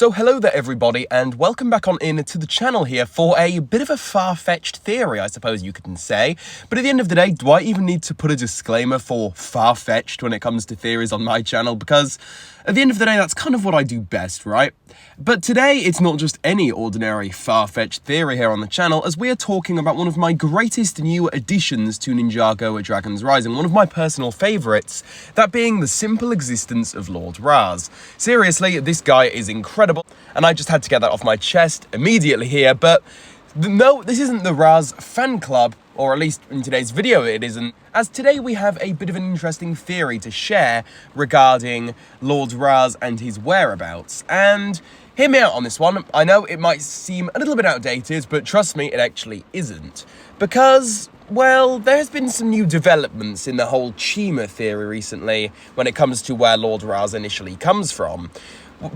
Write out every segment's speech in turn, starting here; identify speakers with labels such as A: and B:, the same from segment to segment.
A: So hello there everybody, and welcome back on in to the channel here for a bit of a far-fetched theory, I suppose you could say. But at the end of the day, do I even need to put a disclaimer for far-fetched when it comes to theories on my channel? Because at the end of the day, that's kind of what I do best, right? But today, it's not just any ordinary far-fetched theory here on the channel, as we are talking about one of my greatest new additions to Ninjago at Dragon's Rising, one of my personal favourites, that being the simple existence of Lord Raz. Seriously, this guy is incredible, and I just had to get that off my chest immediately here, but no, this isn't the Raz fan club, or at least in today's video it isn't, as today we have a bit of an interesting theory to share regarding Lord Raz and his whereabouts. And hear me out on this one. I know it might seem a little bit outdated, but trust me, it actually isn't. Because, well, there's been some new developments in the whole Chima theory recently when it comes to where Lord Raz initially comes from.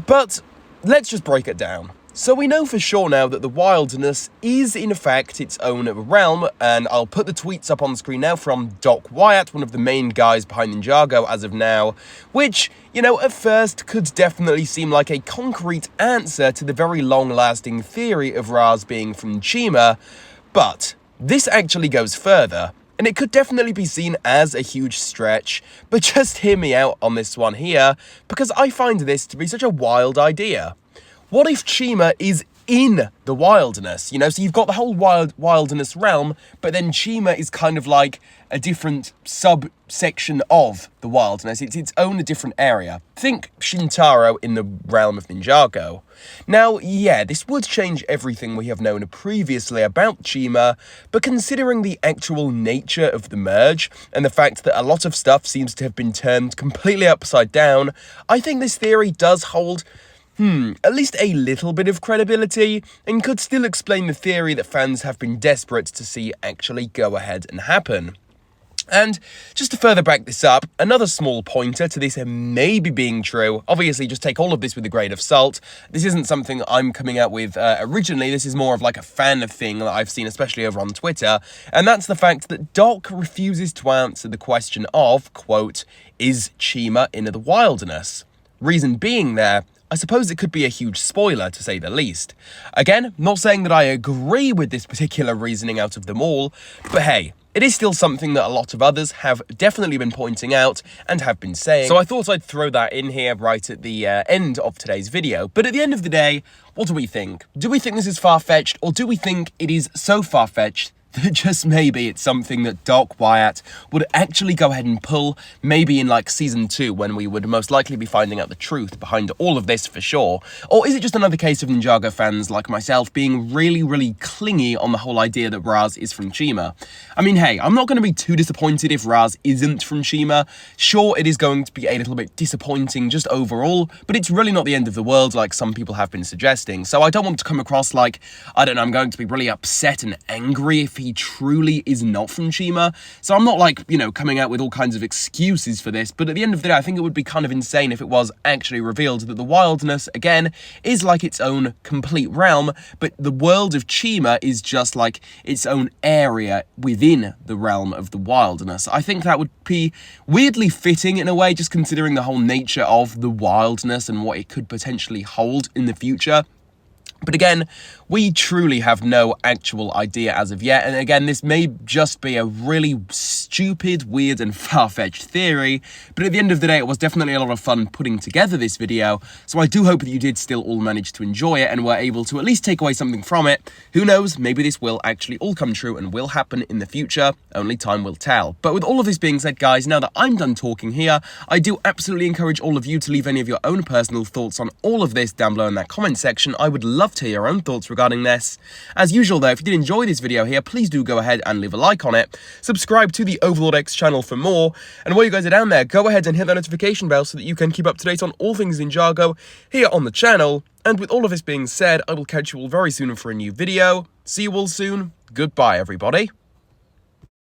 A: But let's just break it down. So we know for sure now that the wilderness is in fact its own realm, and I'll put the tweets up on the screen now from Doc Wyatt, one of the main guys behind Ninjago as of now, which, you know, at first could definitely seem like a concrete answer to the very long-lasting theory of Raz being from Chima, but this actually goes further. And it could definitely be seen as a huge stretch, but just hear me out on this one here, because I find this to be such a wild idea. What if Chima is in the wilderness? You know, so you've got the whole wilderness realm, but then Chima is kind of like a different subsection of the wilderness. It's its own different area. Think Shintaro in the realm of Ninjago. Now, yeah, this would change everything we have known previously about Chima, but considering the actual nature of the merge, and the fact that a lot of stuff seems to have been turned completely upside down, I think this theory does hold at least a little bit of credibility, and could still explain the theory that fans have been desperate to see actually go ahead and happen. And just to further back this up, another small pointer to this maybe being true, obviously just take all of this with a grain of salt. This isn't something I'm coming out with originally, this is more of like a fan thing that I've seen, especially over on Twitter, and that's the fact that Doc refuses to answer the question of, quote, is Chima in the wilderness? Reason being there, I suppose it could be a huge spoiler, to say the least. Again, not saying that I agree with this particular reasoning out of them all, but hey, it is still something that a lot of others have definitely been pointing out and have been saying. So I thought I'd throw that in here right at the end of today's video. But at the end of the day, what do we think? Do we think this is far-fetched, or do we think it is so far-fetched that just maybe it's something that Doc Wyatt would actually go ahead and pull, maybe in like season 2, when we would most likely be finding out the truth behind all of this for sure? Or is it just another case of Ninjago fans like myself being really clingy on the whole idea that Raz is from Chima? I mean, hey, I'm not going to be too disappointed if Raz isn't from Chima. Sure, it is going to be a little bit disappointing just overall, but it's really not the end of the world like some people have been suggesting. So I don't want to come across like, I don't know, I'm going to be really upset and angry if he truly is not from Chima. So I'm not like, you know, coming out with all kinds of excuses for this, but at the end of the day, I think it would be kind of insane if it was actually revealed that the wilderness, again, is like its own complete realm, but the world of Chima is just like its own area within the realm of the wilderness. I think that would be weirdly fitting in a way, just considering the whole nature of the wilderness and what it could potentially hold in the future. But again, we truly have no actual idea as of yet, and again, this may just be a really stupid, weird, and far-fetched theory, but at the end of the day, it was definitely a lot of fun putting together this video, so I do hope that you did still all manage to enjoy it and were able to at least take away something from it. Who knows, maybe this will actually all come true and will happen in the future, only time will tell. But with all of this being said, guys, now that I'm done talking here, I do absolutely encourage all of you to leave any of your own personal thoughts on all of this down below in that comment section. I would love to hear your own thoughts regarding this. As usual though, if you did enjoy this video here, please do go ahead and leave a like on it, subscribe to the Overlord X channel for more, and while you guys are down there, go ahead and hit that notification bell so that you can keep up to date on all things Ninjago here on the channel. And with all of this being said, I will catch you all very soon for a new video. See you all soon. Goodbye, everybody.